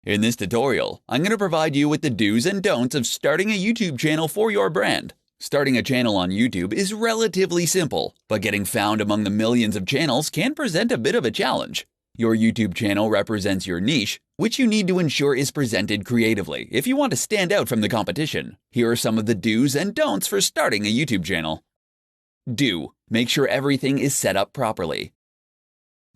In this tutorial, I'm going to provide you with the do's and don'ts of starting a YouTube channel for your brand. Starting a channel on YouTube is relatively simple, but getting found among the millions of channels can present a bit of a challenge. Your YouTube channel represents your niche, which you need to ensure is presented creatively if you want to stand out from the competition. Here are some of the do's and don'ts for starting a YouTube channel. Do: make sure everything is set up properly.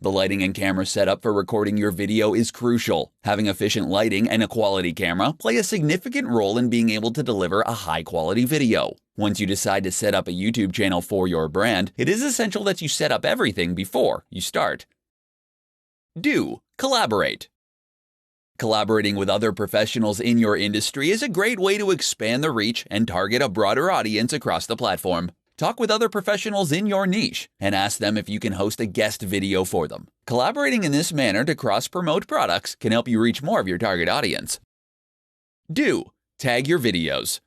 The lighting and camera setup for recording your video is crucial. Having efficient lighting and a quality camera play a significant role in being able to deliver a high-quality video. Once you decide to set up a YouTube channel for your brand, it is essential that you set up everything before you start. Do: collaborate. Collaborating with other professionals in your industry is a great way to expand the reach and target a broader audience across the platform. Talk with other professionals in your niche and ask them if you can host a guest video for them. Collaborating in this manner to cross-promote products can help you reach more of your target audience. Do: tag your videos.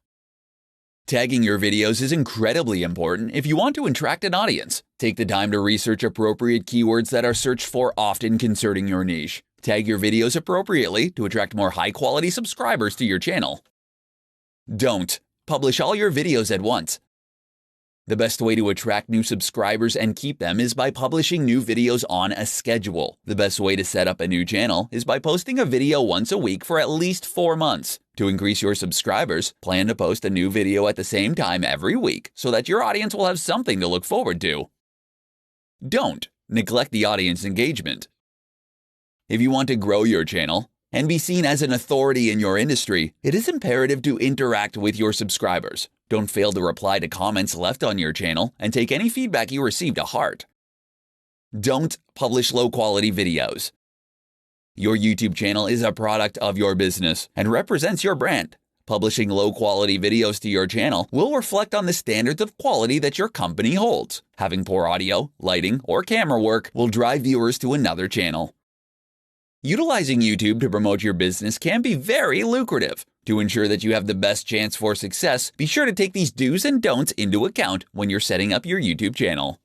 Tagging your videos is incredibly important if you want to attract an audience. Take the time to research appropriate keywords that are searched for often concerning your niche. Tag your videos appropriately to attract more high-quality subscribers to your channel. Don't: publish all your videos at once. The best way to attract new subscribers and keep them is by publishing new videos on a schedule. The best way to set up a new channel is by posting a video once a week for at least 4 months. To increase your subscribers, plan to post a new video at the same time every week so that your audience will have something to look forward to. Don't neglect the audience engagement. If you want to grow your channel and be seen as an authority in your industry, it is imperative to interact with your subscribers. Don't fail to reply to comments left on your channel and take any feedback you receive to heart. Don't publish low-quality videos. Your YouTube channel is a product of your business and represents your brand. Publishing low-quality videos to your channel will reflect on the standards of quality that your company holds. Having poor audio, lighting, or camera work will drive viewers to another channel. Utilizing YouTube to promote your business can be very lucrative. To ensure that you have the best chance for success, be sure to take these do's and don'ts into account when you're setting up your YouTube channel.